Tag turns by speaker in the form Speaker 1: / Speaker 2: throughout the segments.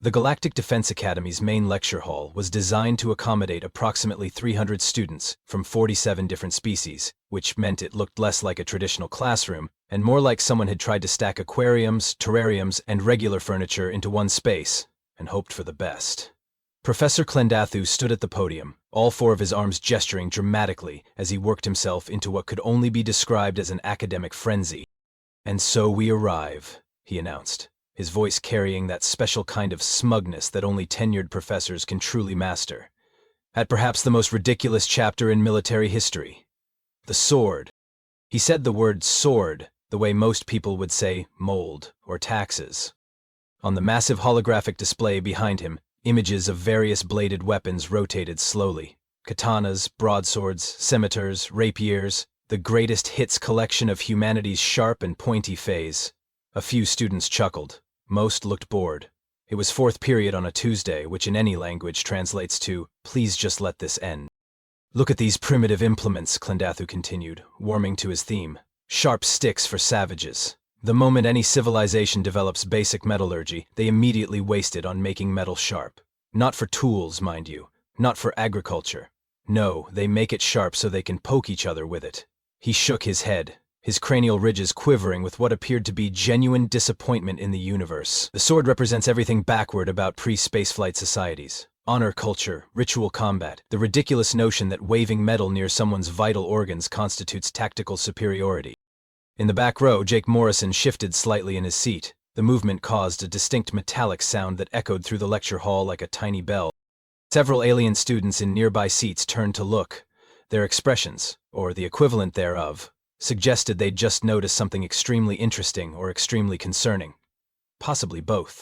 Speaker 1: The Galactic Defense Academy's main lecture hall was designed to accommodate approximately 300 students from 47 different species, which meant it looked less like a traditional classroom and more like someone had tried to stack aquariums, terrariums, and regular furniture into one space and hoped for the best. Professor Klendathu stood at the podium, all four of his arms gesturing dramatically as he worked himself into what could only be described as an academic frenzy. "And so we arrive," he announced, his voice carrying that special kind of smugness that only tenured professors can truly master, "at perhaps the most ridiculous chapter in military history. The sword." He said the word sword the way most people would say mold or taxes. On the massive holographic display behind him, images of various bladed weapons rotated slowly. Katanas, broadswords, scimitars, rapiers, the greatest hits collection of humanity's sharp and pointy phase. A few students chuckled. Most looked bored. It was fourth period on a Tuesday, which in any language translates to, "Please just let this end." "Look at these primitive implements," Klendathu continued, warming to his theme. "Sharp sticks for savages. The moment any civilization develops basic metallurgy, they immediately waste it on making metal sharp. Not for tools, mind you. Not for agriculture. No, they make it sharp so they can poke each other with it." He shook his head, his cranial ridges quivering with what appeared to be genuine disappointment in the universe. "The sword represents everything backward about pre-spaceflight societies. Honor culture, ritual combat, the ridiculous notion that waving metal near someone's vital organs constitutes tactical superiority." In the back row, Jake Morrison shifted slightly in his seat. The movement caused a distinct metallic sound that echoed through the lecture hall like a tiny bell. Several alien students in nearby seats turned to look. Their expressions, or the equivalent thereof, suggested they'd just noticed something extremely interesting or extremely concerning. Possibly both.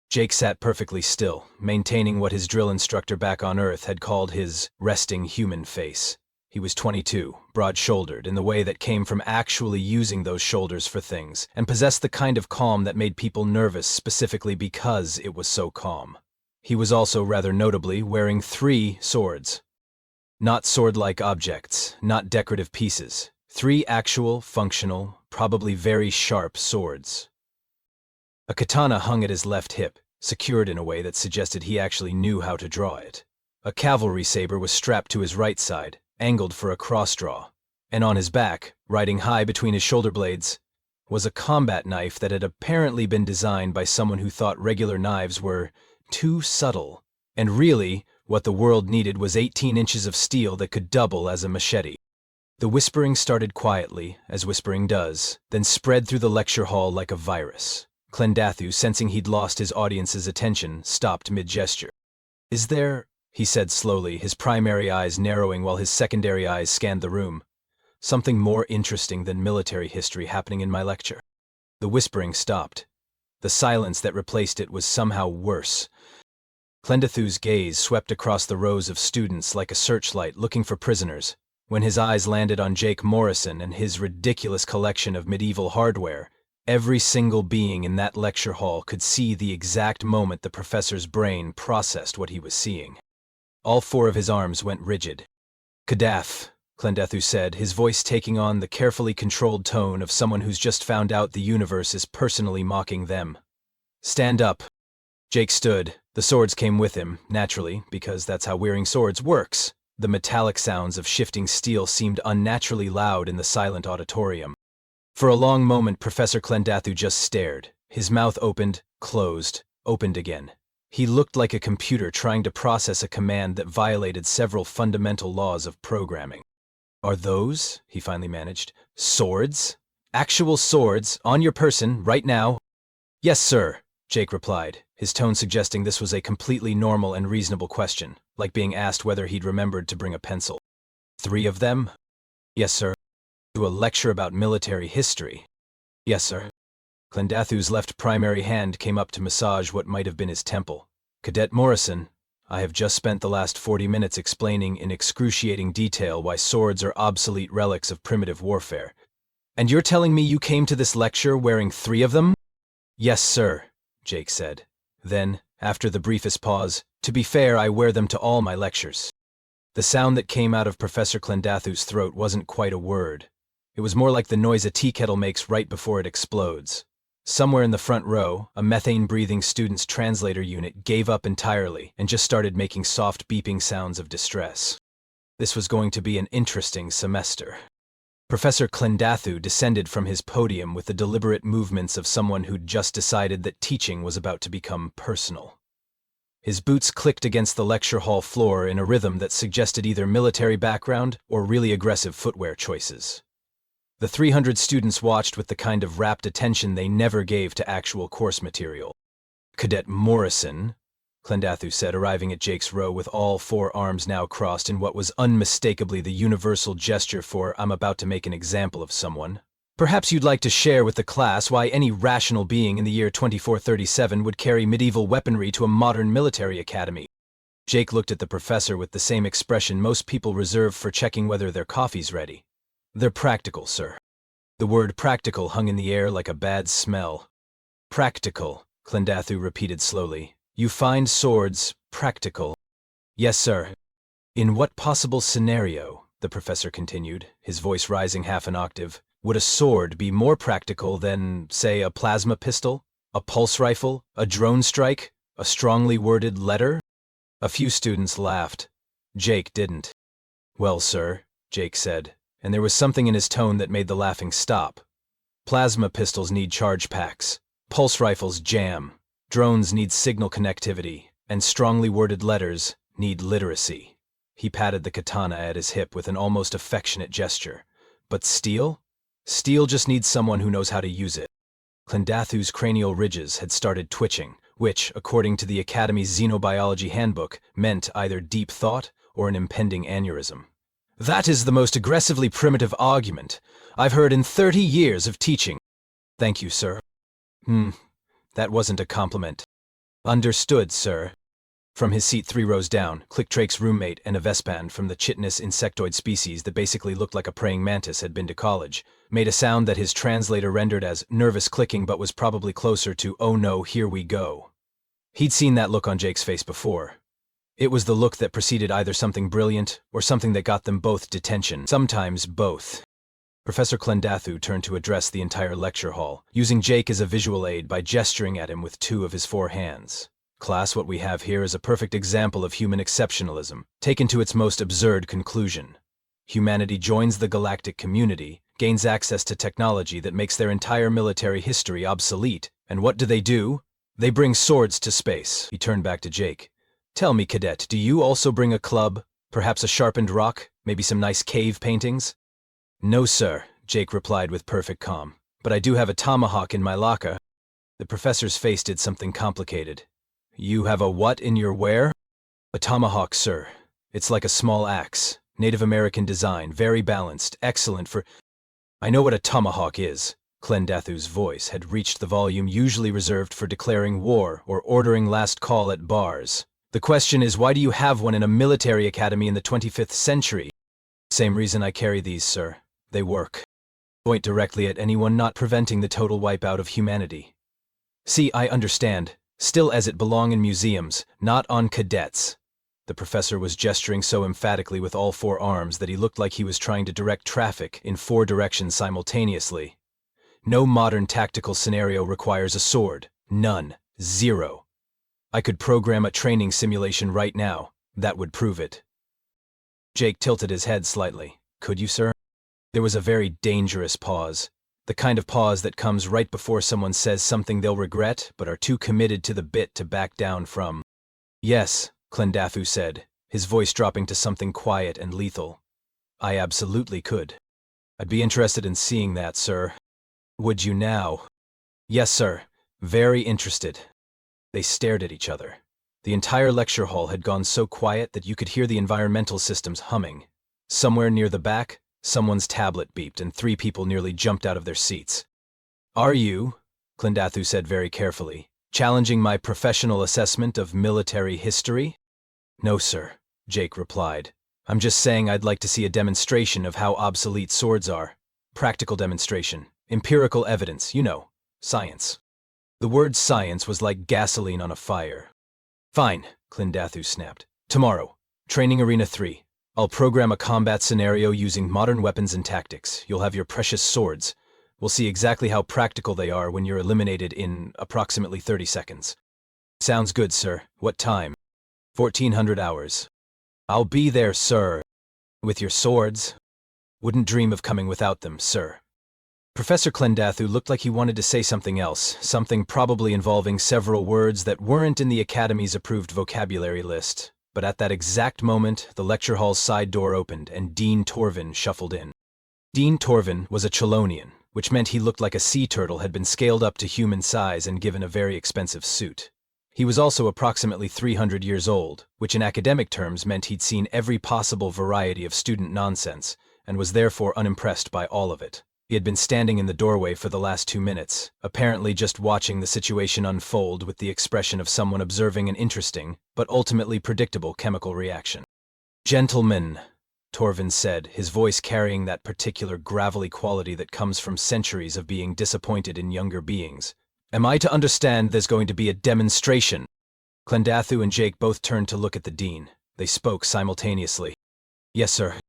Speaker 1: Jake sat perfectly still, maintaining what his drill instructor back on Earth had called his resting human face. He was 22, broad-shouldered in the way that came from actually using those shoulders for things, and possessed the kind of calm that made people nervous specifically because it was so calm. He was also rather notably wearing 3 swords. Not sword-like objects, not decorative pieces. 3 actual, functional, probably very sharp swords. A katana hung at his left hip, secured in a way that suggested he actually knew how to draw it. A cavalry saber was strapped to his right side, angled for a cross-draw. And on his back, riding high between his shoulder blades, was a combat knife that had apparently been designed by someone who thought regular knives were too subtle. And really, what the world needed was 18 inches of steel that could double as a machete. The whispering started quietly, as whispering does, then spread through the lecture hall like a virus. Klendathu, sensing he'd lost his audience's attention, stopped mid-gesture. "Is there," he said slowly, his primary eyes narrowing while his secondary eyes scanned the room, "something more interesting than military history happening in my lecture?" The whispering stopped. The silence that replaced it was somehow worse. Klendathu's gaze swept across the rows of students like a searchlight looking for prisoners. When his eyes landed on Jake Morrison and his ridiculous collection of medieval hardware, every single being in that lecture hall could see the exact moment the professor's brain processed what he was seeing. All 4 of his arms went rigid. "Cadet," Klendathu said, his voice taking on the carefully controlled tone of someone who's just found out the universe is personally mocking them. "Stand up." Jake stood. The swords came with him, naturally, because that's how wearing swords works. The metallic sounds of shifting steel seemed unnaturally loud in the silent auditorium. For a long moment, Professor Klendathu just stared. His mouth opened, closed, opened again. He looked like a computer trying to process a command that violated several fundamental laws of programming. "Are those," he finally managed, "swords? Actual swords, on your person, right now?" "Yes, sir," Jake replied, his tone suggesting this was a completely normal and reasonable question, like being asked whether he'd remembered to bring a pencil. "3 of them?" "Yes, sir." "To a lecture about military history?" "Yes, sir." Klendathu's left primary hand came up to massage what might have been his temple. "Cadet Morrison, I have just spent the last 40 minutes explaining in excruciating detail why swords are obsolete relics of primitive warfare. And you're telling me you came to this lecture wearing 3 of them?" "Yes, sir," Jake said. Then, after the briefest pause, "To be fair, I wear them to all my lectures." The sound that came out of Professor Klendathu's throat wasn't quite a word. It was more like the noise a tea kettle makes right before it explodes. Somewhere in the front row, a methane-breathing student's translator unit gave up entirely and just started making soft beeping sounds of distress. This was going to be an interesting semester. Professor Clendathu descended from his podium with the deliberate movements of someone who'd just decided that teaching was about to become personal. His boots clicked against the lecture hall floor in a rhythm that suggested either military background or really aggressive footwear choices. The 300 students watched with the kind of rapt attention they never gave to actual course material. "Cadet Morrison," Clendathu said, arriving at Jake's row with all 4 arms now crossed in what was unmistakably the universal gesture for "I'm about to make an example of someone. Perhaps you'd like to share with the class why any rational being in the year 2437 would carry medieval weaponry to a modern military academy." Jake looked at the professor with the same expression most people reserve for checking whether their coffee's ready. "They're practical, sir." The word practical hung in the air like a bad smell. "Practical," Clendathu repeated slowly. "You find swords practical?" "Yes, sir." "In what possible scenario," the professor continued, his voice rising half an octave, "would a sword be more practical than, say, a plasma pistol, a pulse rifle, a drone strike, a strongly worded letter?" A few students laughed. Jake didn't. "Well, sir," Jake said, and there was something in his tone that made the laughing stop. "Plasma pistols need charge packs, pulse rifles jam, drones need signal connectivity, and strongly worded letters need literacy." He patted the katana at his hip with an almost affectionate gesture. "But steel? Steel just needs someone who knows how to use it." Clendathu's cranial ridges had started twitching, which, according to the Academy's Xenobiology Handbook, meant either deep thought or an impending aneurysm. "That is the most aggressively primitive argument I've heard in 30 years of teaching." "Thank you, sir." That wasn't a compliment." "Understood, sir." From his seat 3 rows down, clicked Drake's roommate and a Vespan from the chitinous insectoid species that basically looked like a praying mantis had been to college, made a sound that his translator rendered as nervous clicking but was probably closer to "oh no, here we go." He'd seen that look on Jake's face before. It was the look that preceded either something brilliant or something that got them both detention, sometimes both. Professor Clendathu turned to address the entire lecture hall, using Jake as a visual aid by gesturing at him with 2 of his 4 hands. "Class, what we have here is a perfect example of human exceptionalism, taken to its most absurd conclusion. Humanity joins the galactic community, gains access to technology that makes their entire military history obsolete, and what do? They bring swords to space." He turned back to Jake. "Tell me, Cadet, do you also bring a club? Perhaps a sharpened rock? Maybe some nice cave paintings?" "No, sir," Jake replied with perfect calm. "But I do have a tomahawk in my locker." The professor's face did something complicated. "You have a what in your where?" "A tomahawk, sir. It's like a small axe. Native American design, very balanced, excellent for—" "I know what a tomahawk is." Clendathu's voice had reached the volume usually reserved for declaring war or ordering last call at bars. "The question is, why do you have one in a military academy in the 25th century?" "Same reason I carry these, sir. They work. Point directly at anyone, not preventing the total wipeout of humanity. See, I understand. Still as it belong in museums, not on cadets." The professor was gesturing so emphatically with all 4 arms that he looked like he was trying to direct traffic in 4 directions simultaneously. "No modern tactical scenario requires a sword. None. Zero. I could program a training simulation right now. That would prove it." Jake tilted his head slightly. "Could you, sir?" There was a very dangerous pause. The kind of pause that comes right before someone says something they'll regret but are too committed to the bit to back down from. "Yes," Clendathu said, his voice dropping to something quiet and lethal. "I absolutely could. I'd be interested in seeing that, sir." "Would you now?" "Yes, sir. Very interested." They stared at each other. The entire lecture hall had gone so quiet that you could hear the environmental systems humming. Somewhere near the back, someone's tablet beeped and 3 people nearly jumped out of their seats. "Are you," Clendathu said very carefully, "challenging my professional assessment of military history?" "No, sir," Jake replied. "I'm just saying I'd like to see a demonstration of how obsolete swords are. Practical demonstration. Empirical evidence, you know. Science." The word science was like gasoline on a fire. "Fine," Clendathu snapped. "Tomorrow, Training Arena 3. I'll program a combat scenario using modern weapons and tactics. You'll have your precious swords. We'll see exactly how practical they are when you're eliminated in approximately 30 seconds. Sounds good, sir. What time? 1400 hours. I'll be there, sir. With your swords? Wouldn't dream of coming without them, sir. Professor Clendathu looked like he wanted to say something else, something probably involving several words that weren't in the Academy's approved vocabulary list. But at that exact moment, the lecture hall's side door opened and Dean Torvin shuffled in. Dean Torvin was a Chelonian, which meant he looked like a sea turtle had been scaled up to human size and given a very expensive suit. He was also approximately 300 years old, which in academic terms meant he'd seen every possible variety of student nonsense, and was therefore unimpressed by all of it. He had been standing in the doorway for the last 2 minutes, apparently just watching the situation unfold with the expression of someone observing an interesting, but ultimately predictable chemical reaction. "Gentlemen," Torvin said, his voice carrying that particular gravelly quality that comes from centuries of being disappointed in younger beings. "Am I to understand there's going to be a demonstration?" Clendathu and Jake both turned to look at the dean. They spoke simultaneously. "Yes, sir."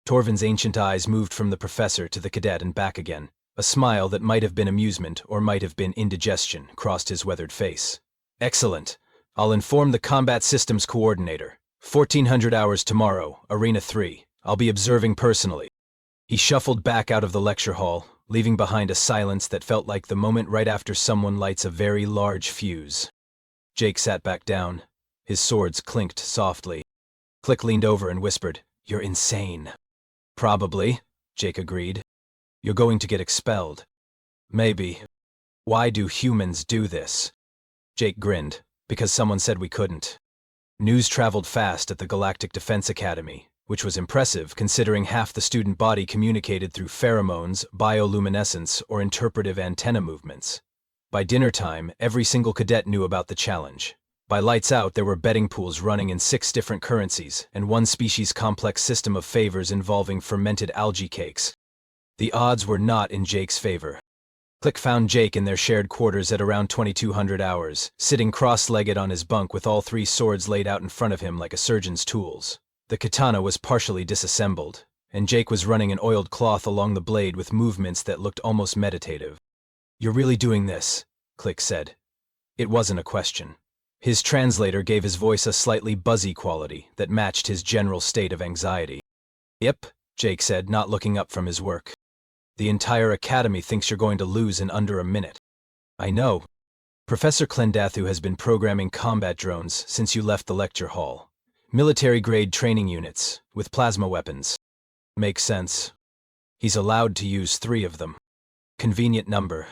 Speaker 1: Torvin's ancient eyes moved from the professor to the cadet and back again. A smile that might have been amusement or might have been indigestion crossed his weathered face. "Excellent. I'll inform the combat systems coordinator. 1400 hours tomorrow, Arena 3. I'll be observing personally." He shuffled back out of the lecture hall, leaving behind a silence that felt like the moment right after someone lights a very large fuse. Jake sat back down. His swords clinked softly. Click leaned over and whispered, "You're insane." "Probably," Jake agreed. "You're going to get expelled." "Maybe. Why do humans do this?" Jake grinned. "Because someone said we couldn't." News traveled fast at the Galactic Defense Academy, which was impressive considering half the student body communicated through pheromones, bioluminescence, or interpretive antenna movements. By dinner time, every single cadet knew about the challenge. By lights out, there were betting pools running in 6 different currencies and one species complex system of favors involving fermented algae cakes. The odds were not in Jake's favor. Click found Jake in their shared quarters at around 2200 hours, sitting cross-legged on his bunk with all 3 swords laid out in front of him like a surgeon's tools. The katana was partially disassembled, and Jake was running an oiled cloth along the blade with movements that looked almost meditative. "You're really doing this?" Click said. It wasn't a question. His translator gave his voice a slightly buzzy quality that matched his general state of anxiety. "Yep," Jake said, not looking up from his work. "The entire academy thinks you're going to lose in under a minute." "I know. Professor Clendathu has been programming combat drones since you left the lecture hall. Military-grade training units, with plasma weapons." "Makes sense. He's allowed to use 3 of them. Convenient number."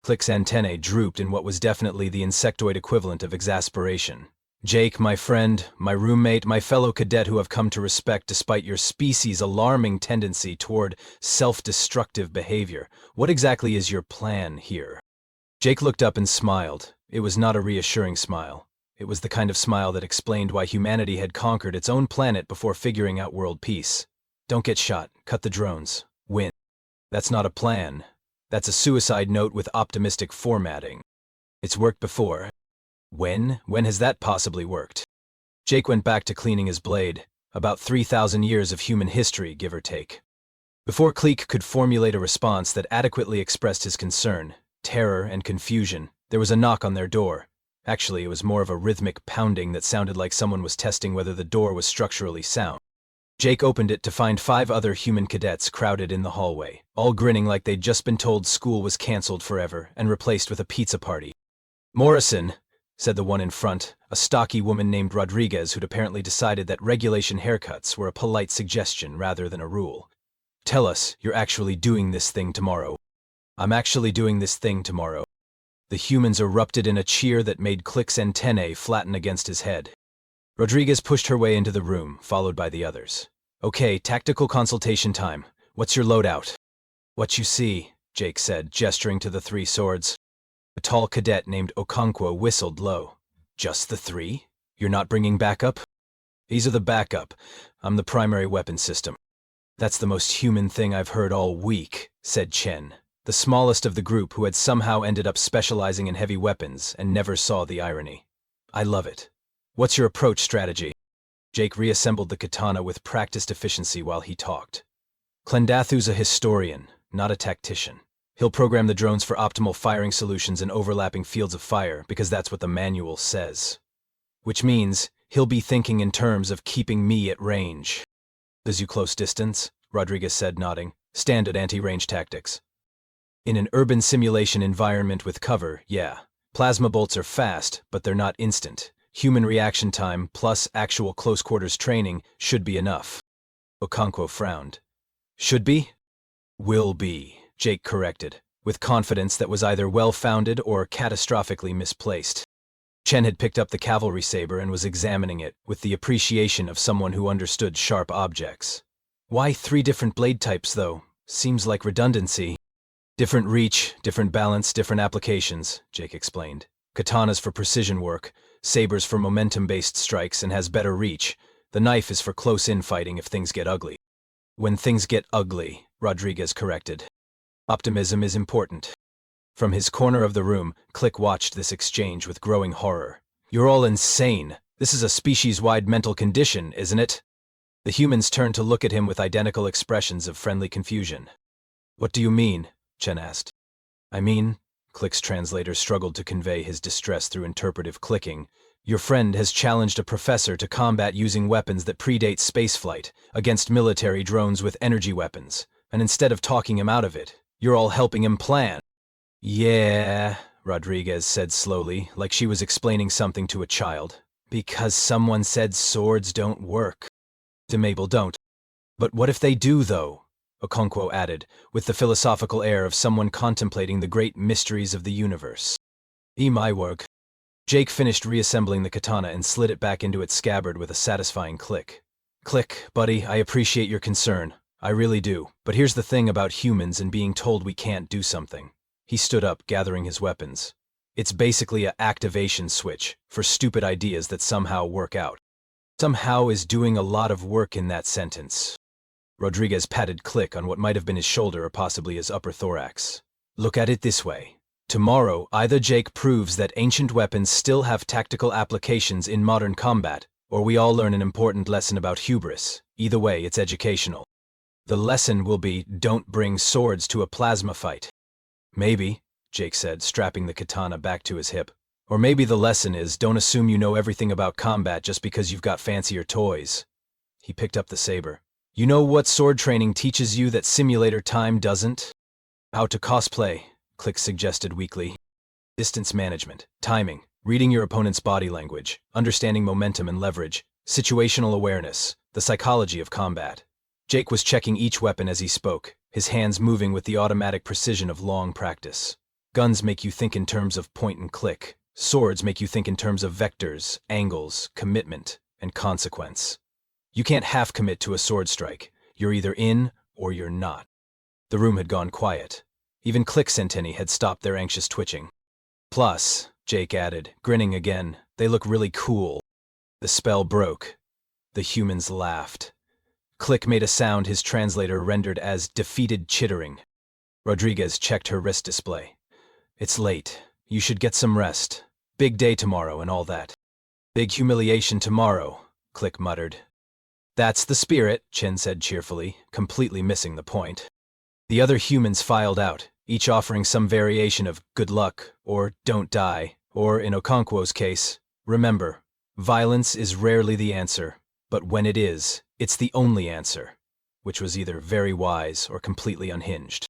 Speaker 1: Click's antennae drooped in what was definitely the insectoid equivalent of exasperation. "Jake, my friend, my roommate, my fellow cadet who I've come to respect despite your species' alarming tendency toward self-destructive behavior, what exactly is your plan here?" Jake looked up and smiled. It was not a reassuring smile. It was the kind of smile that explained why humanity had conquered its own planet before figuring out world peace. "Don't get shot, cut the drones, win." "That's not a plan. That's a suicide note with optimistic formatting. It's worked before." When has that possibly worked?" Jake went back to cleaning his blade. About 3,000 years of human history, give or take. Before Cleek could formulate a response that adequately expressed his concern, terror, and confusion, there was a knock on their door. Actually, it was more of a rhythmic pounding that sounded like someone was testing whether the door was structurally sound. Jake opened it to find 5 other human cadets crowded in the hallway, all grinning like they'd just been told school was canceled forever and replaced with a pizza party. "Morrison," said the one in front, a stocky woman named Rodriguez who'd apparently decided that regulation haircuts were a polite suggestion rather than a rule. "Tell us, you're actually doing this thing tomorrow." "I'm actually doing this thing tomorrow." The humans erupted in a cheer that made Click's antennae flatten against his head. Rodriguez pushed her way into the room, followed by the others. "Okay, tactical consultation time. What's your loadout?" "What you see," Jake said, gesturing to the 3 swords. A tall cadet named Okonkwo whistled low. "Just the 3? You're not bringing backup?" "These are the backup. I'm the primary weapon system." "That's the most human thing I've heard all week," said Chen, the smallest of the group who had somehow ended up specializing in heavy weapons and never saw the irony. "I love it. What's your approach strategy?" Jake reassembled the katana with practiced efficiency while he talked. "Clendathu's a historian, not a tactician. He'll program the drones for optimal firing solutions in overlapping fields of fire because that's what the manual says. Which means he'll be thinking in terms of keeping me at range. Does you close distance? Rodriguez said, nodding. Standard anti-range tactics. In an urban simulation environment with cover, yeah. Plasma bolts are fast, but they're not instant. Human reaction time plus actual close-quarters training should be enough. Okonkwo frowned. Should be? Will be, Jake corrected, with confidence that was either well-founded or catastrophically misplaced. Chen had picked up the cavalry saber and was examining it with the appreciation of someone who understood sharp objects. Why 3 different blade types, though? Seems like redundancy. Different reach, different balance, different applications, Jake explained. Katanas for precision work, sabers for momentum-based strikes and has better reach. The knife is for close-in fighting if things get ugly. When things get ugly, Rodriguez corrected. Optimism is important. From his corner of the room, Click watched this exchange with growing horror. You're all insane. This is a species-wide mental condition, isn't it? The humans turned to look at him with identical expressions of friendly confusion. What do you mean? Chen asked. I mean, Click's translator struggled to convey his distress through interpretive clicking. Your friend has challenged a professor to combat using weapons that predate spaceflight against military drones with energy weapons, and instead of talking him out of it, you're all helping him plan. Yeah, Rodriguez said slowly, like she was explaining something to a child. Because someone said swords don't work. Indomitable don't. But what if they do, though? Okonkwo added, with the philosophical air of someone contemplating the great mysteries of the universe. My work. Jake finished reassembling the katana and slid it back into its scabbard with a satisfying click. Click, buddy, I appreciate your concern. I really do. But here's the thing about humans and being told we can't do something. He stood up, gathering his weapons. It's basically an activation switch for stupid ideas that somehow work out. Somehow is doing a lot of work in that sentence. Rodriguez patted Click on what might have been his shoulder or possibly his upper thorax. Look at it this way. Tomorrow, either Jake proves that ancient weapons still have tactical applications in modern combat, or we all learn an important lesson about hubris. Either way, it's educational. The lesson will be, don't bring swords to a plasma fight. Maybe, Jake said, strapping the katana back to his hip. Or maybe the lesson is, don't assume you know everything about combat just because you've got fancier toys. He picked up the saber. You know what sword training teaches you that simulator time doesn't? How to cosplay, Click suggested weakly. Distance management, timing, reading your opponent's body language, understanding momentum and leverage, situational awareness, the psychology of combat. Jake was checking each weapon as he spoke, his hands moving with the automatic precision of long practice. Guns make you think in terms of point and click. Swords make you think in terms of vectors, angles, commitment, and consequence. You can't half commit to a sword strike. You're either in or you're not. The room had gone quiet. Even Click Centenni had stopped their anxious twitching. Plus, Jake added, grinning again, they look really cool. The spell broke. The humans laughed. Click made a sound his translator rendered as defeated chittering. Rodriguez checked her wrist display. It's late. You should get some rest. Big day tomorrow and all that. Big humiliation tomorrow, Click muttered. That's the spirit, Chen said cheerfully, completely missing the point. The other humans filed out, each offering some variation of good luck, or don't die, or in Okonkwo's case, remember, violence is rarely the answer, but when it is, it's the only answer, which was either very wise or completely unhinged.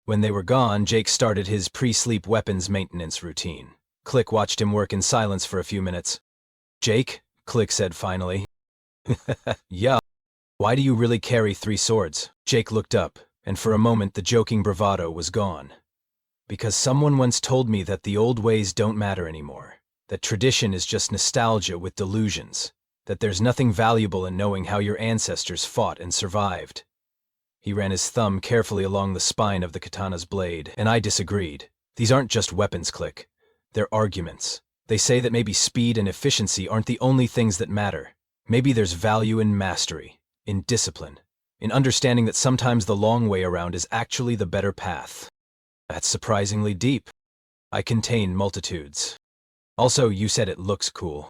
Speaker 1: When they were gone, Jake started his pre-sleep weapons maintenance routine. Click watched him work in silence for a few minutes. Jake, Click said finally. Yeah. Why do you really carry 3 swords? Jake looked up, and for a moment the joking bravado was gone. Because someone once told me that the old ways don't matter anymore, that tradition is just nostalgia with delusions, that there's nothing valuable in knowing how your ancestors fought and survived. He ran his thumb carefully along the spine of the katana's blade, and I disagreed. These aren't just weapons, Click. They're arguments. They say that maybe speed and efficiency aren't the only things that matter. Maybe there's value in mastery, in discipline, in understanding that sometimes the long way around is actually the better path. That's surprisingly deep. I contain multitudes. Also, you said it looks cool.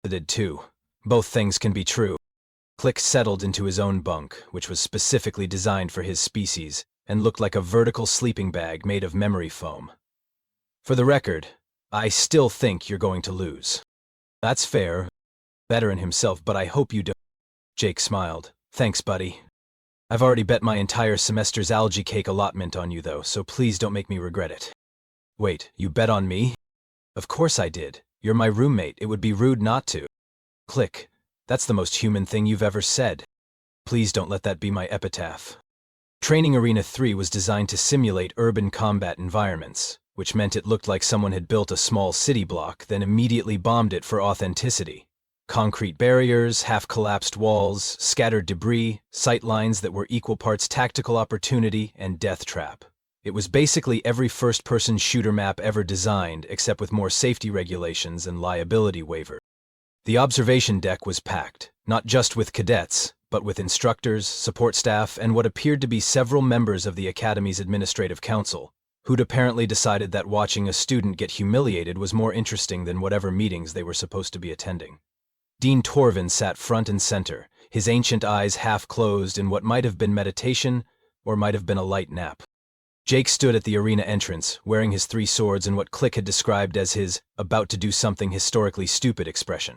Speaker 1: I did too. Both things can be true. Click settled into his own bunk, which was specifically designed for his species, and looked like a vertical sleeping bag made of memory foam. For the record, I still think you're going to lose. That's fair. Better in himself, but I hope you don't. Jake smiled. Thanks, buddy. I've already bet my entire semester's algae cake allotment on you, though, so please don't make me regret it. Wait, you bet on me? Of course I did. You're my roommate. It would be rude not to. Click. That's the most human thing you've ever said. Please don't let that be my epitaph. Training Arena 3 was designed to simulate urban combat environments, which meant it looked like someone had built a small city block, then immediately bombed it for authenticity. Concrete barriers, half-collapsed walls, scattered debris, sight lines that were equal parts tactical opportunity and death trap. It was basically every first-person shooter map ever designed, except with more safety regulations and liability waivers. The observation deck was packed, not just with cadets, but with instructors, support staff, and what appeared to be several members of the Academy's Administrative Council, who'd apparently decided that watching a student get humiliated was more interesting than whatever meetings they were supposed to be attending. Dean Torvin sat front and center, his ancient eyes half-closed in what might have been meditation or might have been a light nap. Jake stood at the arena entrance, wearing his 3 swords and what Click had described as his about-to-do-something historically stupid expression.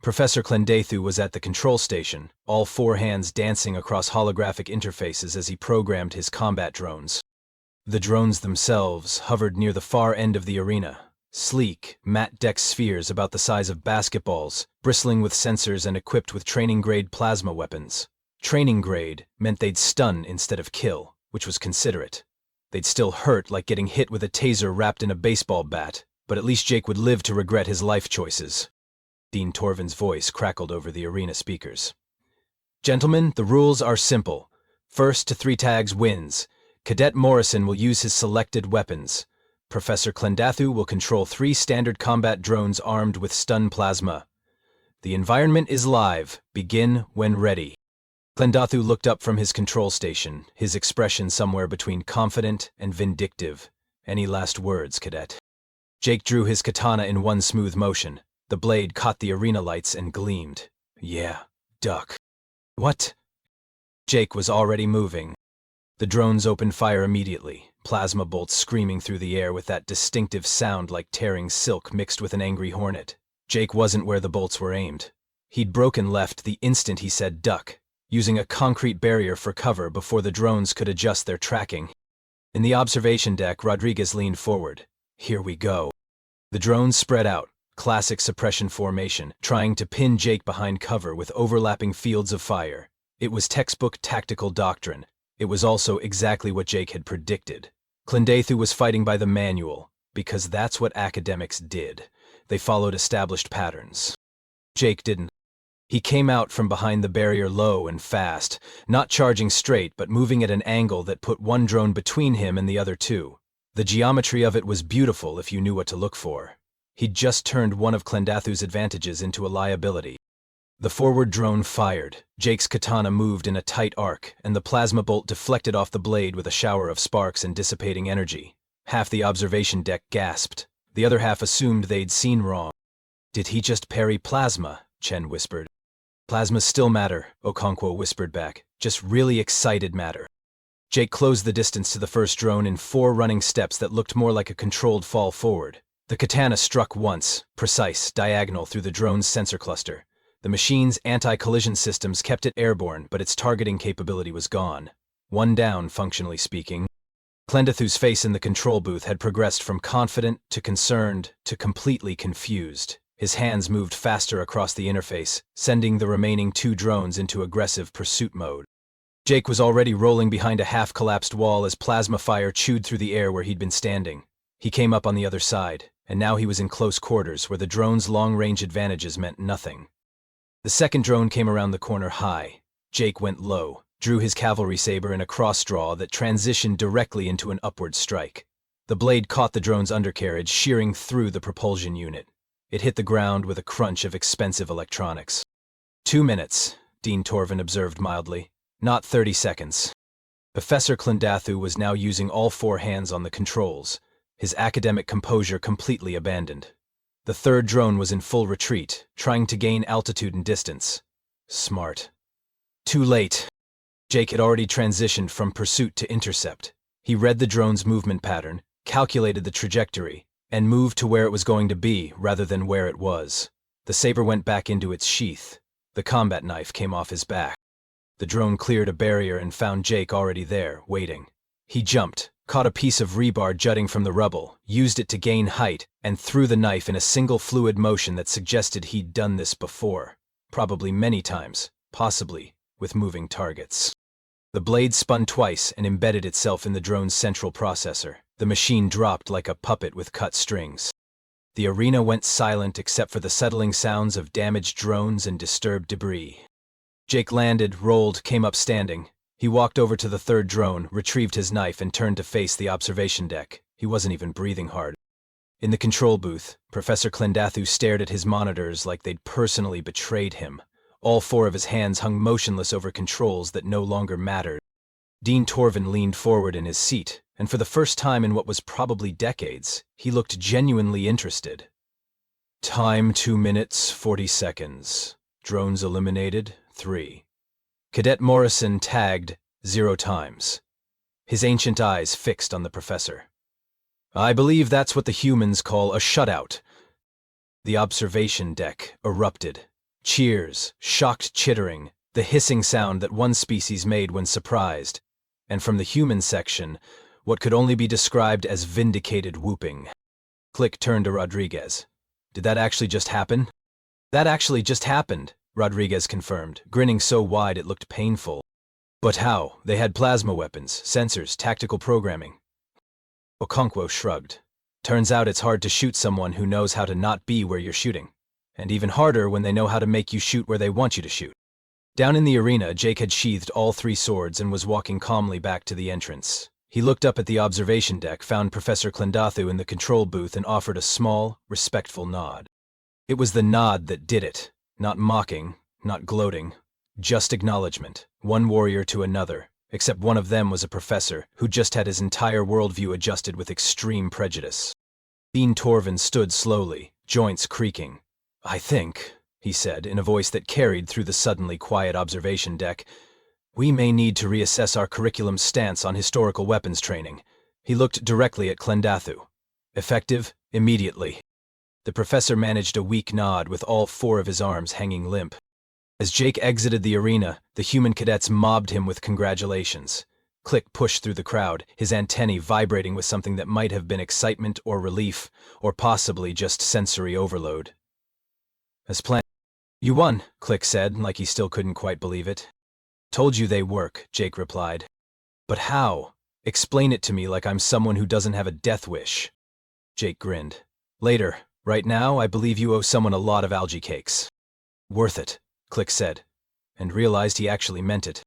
Speaker 1: Professor Clendethu was at the control station, all 4 hands dancing across holographic interfaces as he programmed his combat drones. The drones themselves hovered near the far end of the arena, sleek, matte-decked spheres about the size of basketballs, bristling with sensors and equipped with training-grade plasma weapons. Training-grade meant they'd stun instead of kill, which was considerate. They'd still hurt like getting hit with a taser wrapped in a baseball bat, but at least Jake would live to regret his life choices. Dean Torvin's voice crackled over the arena speakers. Gentlemen, the rules are simple. First to 3 tags wins. Cadet Morrison will use his selected weapons. Professor Clendathu will control 3 standard combat drones armed with stun plasma. The environment is live. Begin when ready. Clendathu looked up from his control station, his expression somewhere between confident and vindictive. Any last words, Cadet? Jake drew his katana in one smooth motion. The blade caught the arena lights and gleamed. Yeah, duck. What? Jake was already moving. The drones opened fire immediately, plasma bolts screaming through the air with that distinctive sound like tearing silk mixed with an angry hornet. Jake wasn't where the bolts were aimed. He'd broken left the instant he said duck, using a concrete barrier for cover before the drones could adjust their tracking. In the observation deck, Rodriguez leaned forward. Here we go. The drones spread out, classic suppression formation, trying to pin Jake behind cover with overlapping fields of fire. It was textbook tactical doctrine. It was also exactly what Jake had predicted. Clendathu was fighting by the manual, because that's what academics did. They followed established patterns. Jake didn't. He came out from behind the barrier low and fast, not charging straight but moving at an angle that put one drone between him and the other 2. The geometry of it was beautiful if you knew what to look for. He'd just turned one of Clendathu's advantages into a liability. The forward drone fired. Jake's katana moved in a tight arc, and the plasma bolt deflected off the blade with a shower of sparks and dissipating energy. Half the observation deck gasped. The other half assumed they'd seen wrong. Did he just parry plasma? Chen whispered. Plasmas still matter, Okonkwo whispered back. Just really excited matter. Jake closed the distance to the first drone in 4 running steps that looked more like a controlled fall forward. The katana struck once, precise, diagonal through the drone's sensor cluster. The machine's anti-collision systems kept it airborne, but its targeting capability was gone. 1 down, functionally speaking. Clendathu's face in the control booth had progressed from confident to concerned to completely confused. His hands moved faster across the interface, sending the remaining 2 drones into aggressive pursuit mode. Jake was already rolling behind a half-collapsed wall as plasma fire chewed through the air where he'd been standing. He came up on the other side, and now he was in close quarters where the drone's long-range advantages meant nothing. The second drone came around the corner high. Jake went low, drew his cavalry saber in a cross-draw that transitioned directly into an upward strike. The blade caught the drone's undercarriage, shearing through the propulsion unit. It hit the ground with a crunch of expensive electronics. 2 minutes, Dean Torvin observed mildly. Not 30 seconds. Professor Clendathu was now using all 4 hands on the controls, his academic composure completely abandoned. The third drone was in full retreat, trying to gain altitude and distance. Smart. Too late. Jake had already transitioned from pursuit to intercept. He read the drone's movement pattern, calculated the trajectory, and moved to where it was going to be rather than where it was. The saber went back into its sheath. The combat knife came off his back. The drone cleared a barrier and found Jake already there, waiting. He jumped, caught a piece of rebar jutting from the rubble, used it to gain height, and threw the knife in a single fluid motion that suggested he'd done this before. Probably many times, possibly with moving targets. The blade spun twice and embedded itself in the drone's central processor. The machine dropped like a puppet with cut strings. The arena went silent except for the settling sounds of damaged drones and disturbed debris. Jake landed, rolled, came up standing. He walked over to the third drone, retrieved his knife, and turned to face the observation deck. He wasn't even breathing hard. In the control booth, Professor Clendathu stared at his monitors like they'd personally betrayed him. All four of his hands hung motionless over controls that no longer mattered. Dean Torvin leaned forward in his seat, and for the first time in what was probably decades, he looked genuinely interested. Time 2 minutes, 40 seconds. Drones eliminated, 3. Cadet Morrison tagged 0 times. His ancient eyes fixed on the professor. I believe that's what the humans call a shutout. The observation deck erupted. Cheers, shocked chittering, the hissing sound that one species made when surprised, and from the human section, what could only be described as vindicated whooping. Click turned to Rodriguez. Did that actually just happen? That actually just happened, Rodriguez confirmed, grinning so wide it looked painful. But how? They had plasma weapons, sensors, tactical programming. Okonkwo shrugged. Turns out it's hard to shoot someone who knows how to not be where you're shooting. And even harder when they know how to make you shoot where they want you to shoot. Down in the arena, Jake had sheathed all 3 swords and was walking calmly back to the entrance. He looked up at the observation deck, found Professor Clendathu in the control booth, and offered a small, respectful nod. It was the nod that did it. Not mocking, not gloating. Just acknowledgement, one warrior to another, except one of them was a professor who just had his entire worldview adjusted with extreme prejudice. Dean Torvin stood slowly, joints creaking. I think, he said in a voice that carried through the suddenly quiet observation deck, we may need to reassess our curriculum's stance on historical weapons training. He looked directly at Clendathu. Effective, immediately. The professor managed a weak nod with all 4 of his arms hanging limp. As Jake exited the arena, the human cadets mobbed him with congratulations. Click pushed through the crowd, his antennae vibrating with something that might have been excitement or relief, or possibly just sensory overload. As planned. You won, Click said, like he still couldn't quite believe it. Told you they work, Jake replied. But how? Explain it to me like I'm someone who doesn't have a death wish. Jake grinned. Later. Right now, I believe you owe someone a lot of algae cakes. Worth it, Click said, and realized he actually meant it.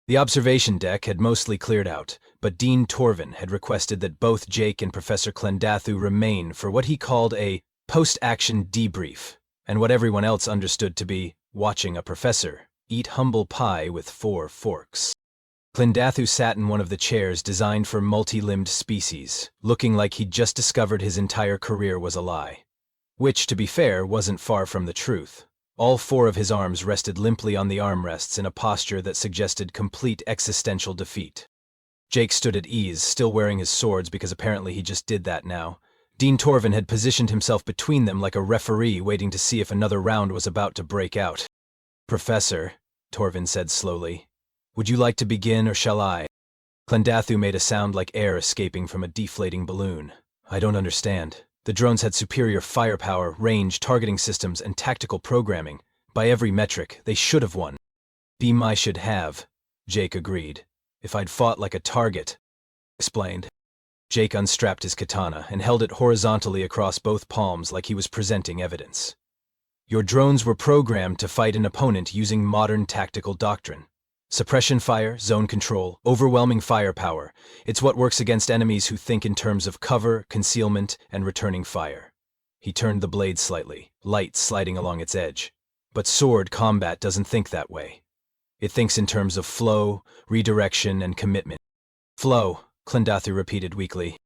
Speaker 1: The observation deck had mostly cleared out, but Dean Torvin had requested that both Jake and Professor Clendathu remain for what he called a post-action debrief, and what everyone else understood to be watching a professor eat humble pie with 4 forks. Clendathu sat in one of the chairs designed for multi-limbed species, looking like he'd just discovered his entire career was a lie. Which, to be fair, wasn't far from the truth. All 4 of his arms rested limply on the armrests in a posture that suggested complete existential defeat. Jake stood at ease, still wearing his swords because apparently he just did that now. Dean Torvin had positioned himself between them like a referee waiting to see if another round was about to break out. Professor, Torvin said slowly, would you like to begin or shall I? Clendathu made a sound like air escaping from a deflating balloon. I don't understand. The drones had superior firepower, range, targeting systems, and tactical programming. By every metric, they should have won. I should have, Jake agreed. If I'd fought like a target, explained. Jake unstrapped his katana and held it horizontally across both palms like he was presenting evidence. Your drones were programmed to fight an opponent using modern tactical doctrine. Suppression fire, zone control, overwhelming firepower. It's what works against enemies who think in terms of cover, concealment, and returning fire. He turned the blade slightly, light sliding along its edge. But sword combat doesn't think that way. It thinks in terms of flow, redirection, and commitment. Flow, Clendathu repeated weakly.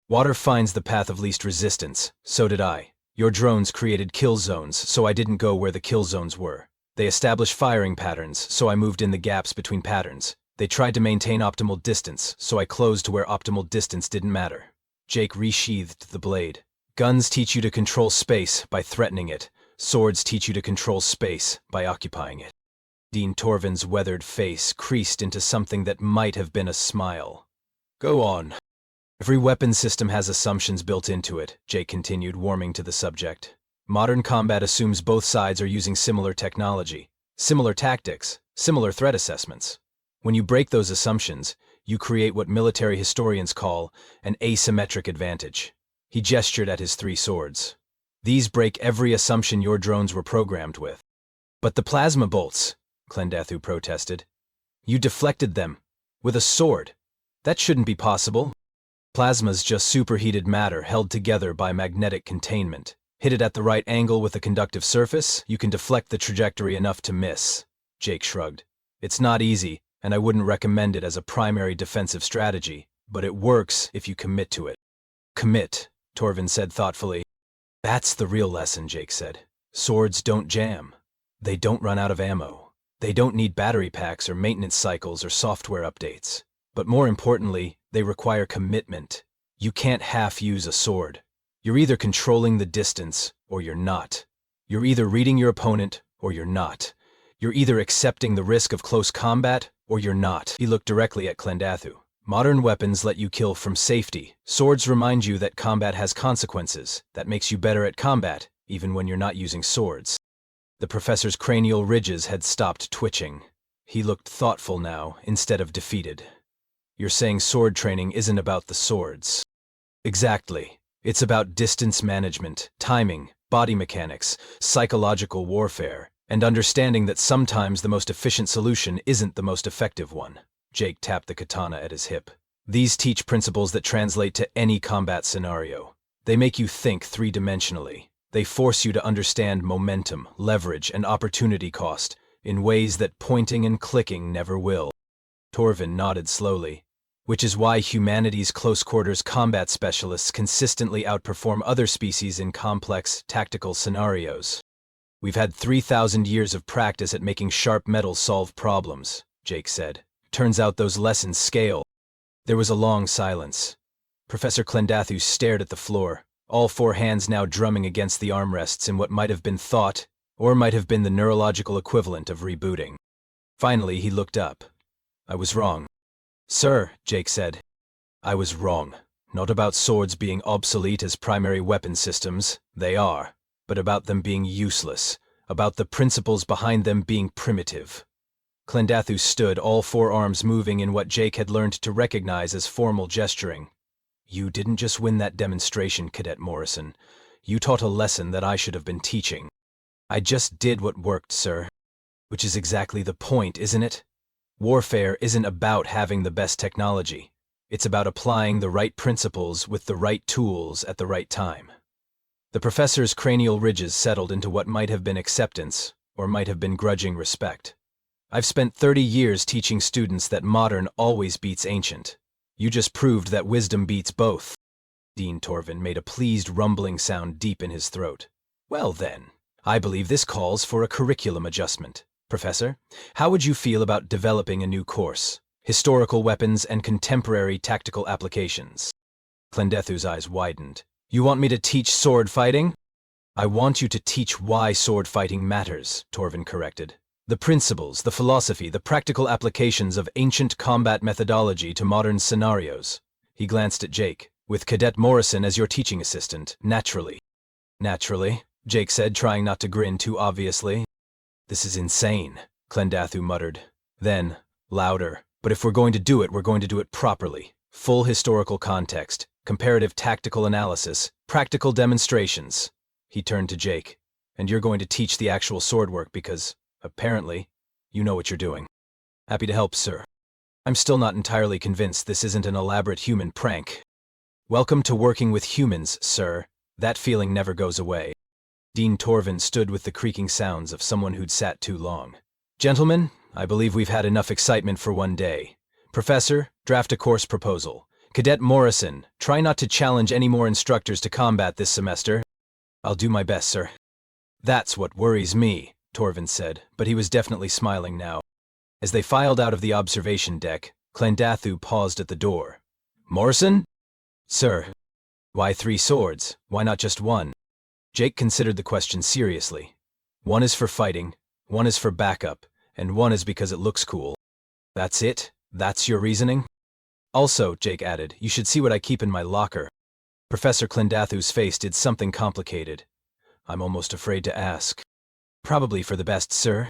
Speaker 1: Water finds the path of least resistance, so did I. Your drones created kill zones, so I didn't go where the kill zones were. They established firing patterns, so I moved in the gaps between patterns. They tried to maintain optimal distance, so I closed to where optimal distance didn't matter. Jake resheathed the blade. Guns teach you to control space by threatening it. Swords teach you to control space by occupying it. Dean Torvin's weathered face creased into something that might have been a smile. Go on. Every weapon system has assumptions built into it, Jake continued, warming to the subject. Modern combat assumes both sides are using similar technology, similar tactics, similar threat assessments. When you break those assumptions, you create what military historians call an asymmetric advantage. He gestured at his 3 swords. These break every assumption your drones were programmed with. But the plasma bolts, Clendathu protested. You deflected them with a sword. That shouldn't be possible. Plasma's just superheated matter held together by magnetic containment. Hit it at the right angle with a conductive surface, you can deflect the trajectory enough to miss. Jake shrugged. It's not easy, and I wouldn't recommend it as a primary defensive strategy, but it works if you commit to it. Commit, Torvin said thoughtfully. That's the real lesson, Jake said. Swords don't jam. They don't run out of ammo. They don't need battery packs or maintenance cycles or software updates. But more importantly, they require commitment. You can't half-use a sword. You're either controlling the distance, or you're not. You're either reading your opponent, or you're not. You're either accepting the risk of close combat, or you're not. He looked directly at Clendathu. Modern weapons let you kill from safety. Swords remind you that combat has consequences. That makes you better at combat, even when you're not using swords. The professor's cranial ridges had stopped twitching. He looked thoughtful now, instead of defeated. You're saying sword training isn't about the swords. Exactly. It's about distance management, timing, body mechanics, psychological warfare, and understanding that sometimes the most efficient solution isn't the most effective one. Jake tapped the katana at his hip. These teach principles that translate to any combat scenario. They make you think 3-dimensionally. They force you to understand momentum, leverage, and opportunity cost in ways that pointing and clicking never will. Torvin nodded slowly. Which is why humanity's close-quarters combat specialists consistently outperform other species in complex, tactical scenarios. We've had 3,000 years of practice at making sharp metal solve problems, Jake said. Turns out those lessons scale. There was a long silence. Professor Clendathu stared at the floor, all 4 hands now drumming against the armrests in what might have been thought, or might have been the neurological equivalent of rebooting. Finally, he looked up. I was wrong. Sir, Jake said. I was wrong. Not about swords being obsolete as primary weapon systems, they are, but about them being useless, about the principles behind them being primitive. Clendathu stood, all 4 arms moving in what Jake had learned to recognize as formal gesturing. You didn't just win that demonstration, Cadet Morrison. You taught a lesson that I should have been teaching. I just did what worked, sir. Which is exactly the point, isn't it? Warfare isn't about having the best technology. It's about applying the right principles with the right tools at the right time. The professor's cranial ridges settled into what might have been acceptance, or might have been grudging respect. I've spent 30 years teaching students that modern always beats ancient. You just proved that wisdom beats both. Dean Torvin made a pleased rumbling sound deep in his throat. Well then, I believe this calls for a curriculum adjustment. Professor, how would you feel about developing a new course? Historical weapons and contemporary tactical applications. Clendathu's eyes widened. You want me to teach sword fighting? I want you to teach why sword fighting matters, Torvin corrected. The principles, the philosophy, the practical applications of ancient combat methodology to modern scenarios. He glanced at Jake. With Cadet Morrison as your teaching assistant, naturally. Naturally, Jake said, trying not to grin too obviously. This is insane, Clendathu muttered. Then, louder, but if we're going to do it, we're going to do it properly. Full historical context, comparative tactical analysis, practical demonstrations. He turned to Jake. And you're going to teach the actual sword work because, apparently, you know what you're doing. Happy to help, sir. I'm still not entirely convinced this isn't an elaborate human prank. Welcome to working with humans, sir. That feeling never goes away. Dean Torvin stood with the creaking sounds of someone who'd sat too long. Gentlemen, I believe we've had enough excitement for one day. Professor, draft a course proposal. Cadet Morrison, try not to challenge any more instructors to combat this semester. I'll do my best, sir. That's what worries me, Torvin said, but he was definitely smiling now. As they filed out of the observation deck, Clendathu paused at the door. "Morrison?" "Sir." "Why 3 swords? Why not just one?" Jake considered the question seriously. "One is for fighting, one is for backup, and one is because it looks cool." "That's it? That's your reasoning?" "Also," Jake added, "you should see what I keep in my locker." Professor Clendathu's face did something complicated. "I'm almost afraid to ask." "Probably for the best, sir."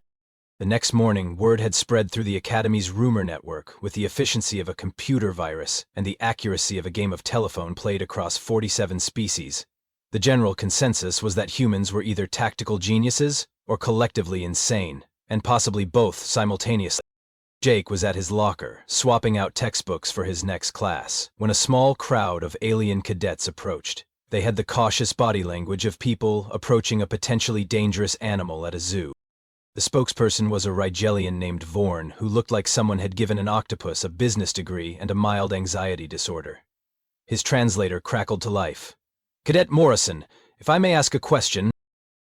Speaker 1: The next morning, word had spread through the Academy's rumor network with the efficiency of a computer virus and the accuracy of a game of telephone played across 47 species. The general consensus was that humans were either tactical geniuses or collectively insane, and possibly both simultaneously. Jake was at his locker, swapping out textbooks for his next class, when a small crowd of alien cadets approached. They had the cautious body language of people approaching a potentially dangerous animal at a zoo. The spokesperson was a Rigelian named Vorn, who looked like someone had given an octopus a business degree and a mild anxiety disorder. His translator crackled to life. "Cadet Morrison, if I may ask a question."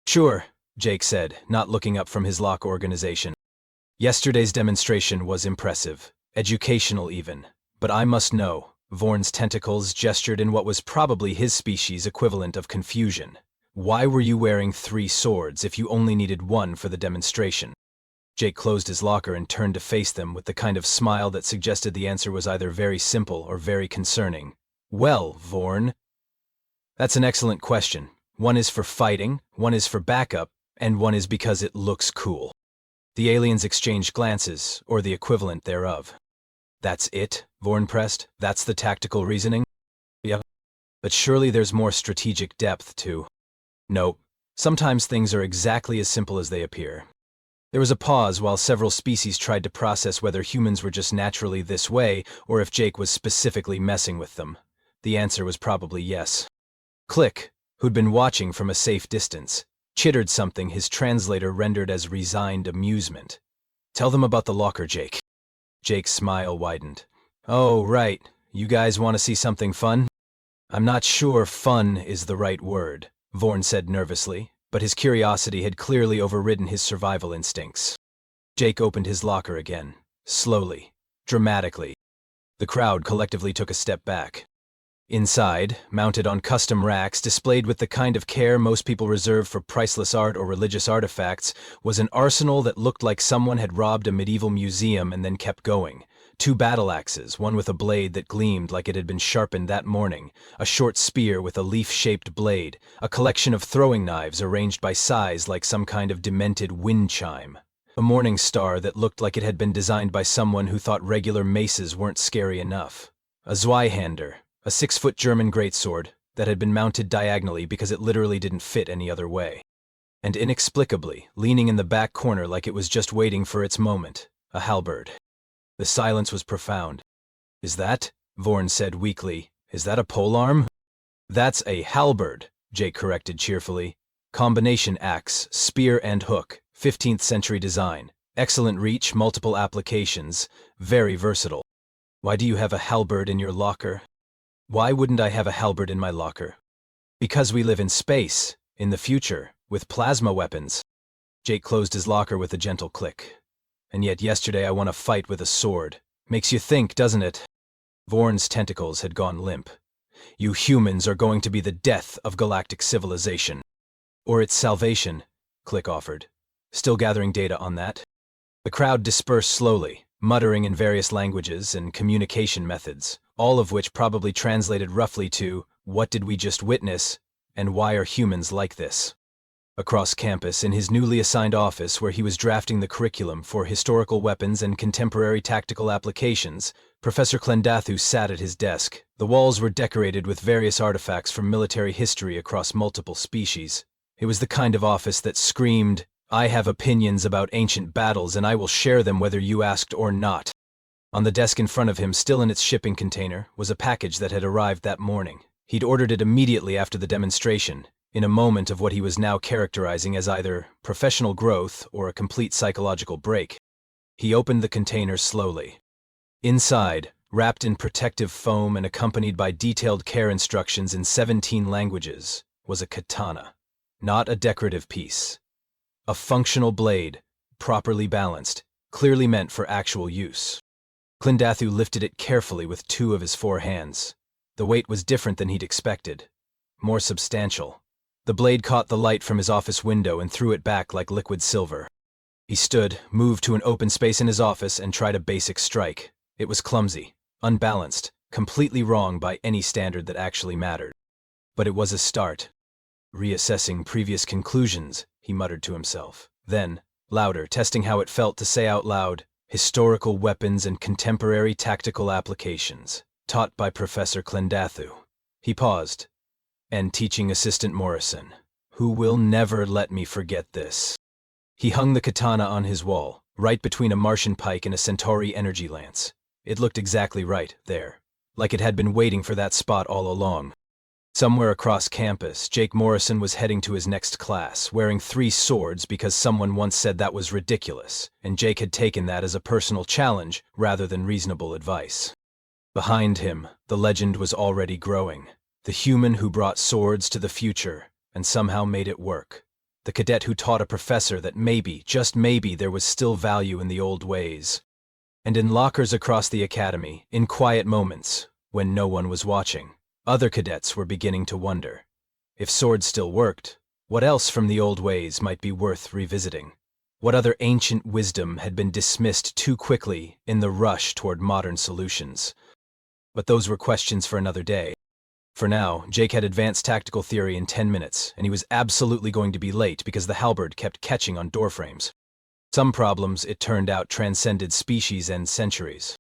Speaker 1: "Sure," Jake said, not looking up from his lock organization. "Yesterday's demonstration was impressive, educational even, but I must know." Vorn's tentacles gestured in what was probably his species' equivalent of confusion. "Why were you wearing 3 swords if you only needed one for the demonstration?" Jake closed his locker and turned to face them with the kind of smile that suggested the answer was either very simple or very concerning. "Well, Vorn, that's an excellent question. One is for fighting, one is for backup, and one is because it looks cool." The aliens exchanged glances, or the equivalent thereof. "That's it?" Vorn pressed. "That's the tactical reasoning?" "Yeah. But surely there's more strategic depth, too." "No. Sometimes things are exactly as simple as they appear." There was a pause while several species tried to process whether humans were just naturally this way, or if Jake was specifically messing with them. The answer was probably yes. Click, who'd been watching from a safe distance, chittered something his translator rendered as resigned amusement. "Tell them about the locker, Jake." Jake's smile widened. "Oh, right. You guys want to see something fun?" "I'm not sure fun is the right word," Vorn said nervously, but his curiosity had clearly overridden his survival instincts. Jake opened his locker again, slowly, dramatically. The crowd collectively took a step back. Inside, mounted on custom racks displayed with the kind of care most people reserve for priceless art or religious artifacts, was an arsenal that looked like someone had robbed a medieval museum and then kept going. 2 battle axes, one with a blade that gleamed like it had been sharpened that morning, a short spear with a leaf-shaped blade, a collection of throwing knives arranged by size like some kind of demented wind chime, a morning star that looked like it had been designed by someone who thought regular maces weren't scary enough, a Zweihander, a 6-foot German greatsword that had been mounted diagonally because it literally didn't fit any other way, and inexplicably, leaning in the back corner like it was just waiting for its moment, a halberd. The silence was profound. "Is that?" Vorn said weakly. "Is that a polearm?" "That's a halberd," Jake corrected cheerfully. "Combination axe, spear and hook, 15th century design. Excellent reach, multiple applications, very versatile." "Why do you have a halberd in your locker?" "Why wouldn't I have a halberd in my locker?" "Because we live in space, in the future, with plasma weapons." Jake closed his locker with a gentle click. "And yet yesterday I won a fight with a sword. Makes you think, doesn't it?" Vorn's tentacles had gone limp. "You humans are going to be the death of galactic civilization." "Or its salvation," Click offered. "Still gathering data on that?" The crowd dispersed slowly, muttering in various languages and communication methods, all of which probably translated roughly to, "What did we just witness?" and "Why are humans like this?" Across campus, in his newly assigned office where he was drafting the curriculum for historical weapons and contemporary tactical applications, Professor Clendathu sat at his desk. The walls were decorated with various artifacts from military history across multiple species. It was the kind of office that screamed, "I have opinions about ancient battles and I will share them whether you asked or not." On the desk in front of him, still in its shipping container, was a package that had arrived that morning. He'd ordered it immediately after the demonstration, in a moment of what he was now characterizing as either professional growth or a complete psychological break. He opened the container slowly. Inside, wrapped in protective foam and accompanied by detailed care instructions in 17 languages, was a katana. Not a decorative piece. A functional blade, properly balanced, clearly meant for actual use. Clendathu lifted it carefully with 2 of his 4 hands. The weight was different than he'd expected, more substantial. The blade caught the light from his office window and threw it back like liquid silver. He stood, moved to an open space in his office, and tried a basic strike. It was clumsy, unbalanced, completely wrong by any standard that actually mattered. But it was a start. Reassessing previous conclusions, he muttered to himself. Then, louder, testing how it felt to say out loud, historical weapons and contemporary tactical applications, taught by Professor Clendathu. He paused. And teaching assistant Morrison, who will never let me forget this. He hung the katana on his wall, right between a Martian pike and a Centauri energy lance. It looked exactly right, there, like it had been waiting for that spot all along. Somewhere across campus, Jake Morrison was heading to his next class, wearing 3 swords because someone once said that was ridiculous, and Jake had taken that as a personal challenge rather than reasonable advice. Behind him, the legend was already growing. The human who brought swords to the future, and somehow made it work. The cadet who taught a professor that maybe, just maybe, there was still value in the old ways. And in lockers across the academy, in quiet moments, when no one was watching, other cadets were beginning to wonder. If swords still worked, what else from the old ways might be worth revisiting? What other ancient wisdom had been dismissed too quickly in the rush toward modern solutions? But those were questions for another day. For now, Jake had advanced tactical theory in 10 minutes, and he was absolutely going to be late because the halberd kept catching on doorframes. Some problems, it turned out, transcended species and centuries.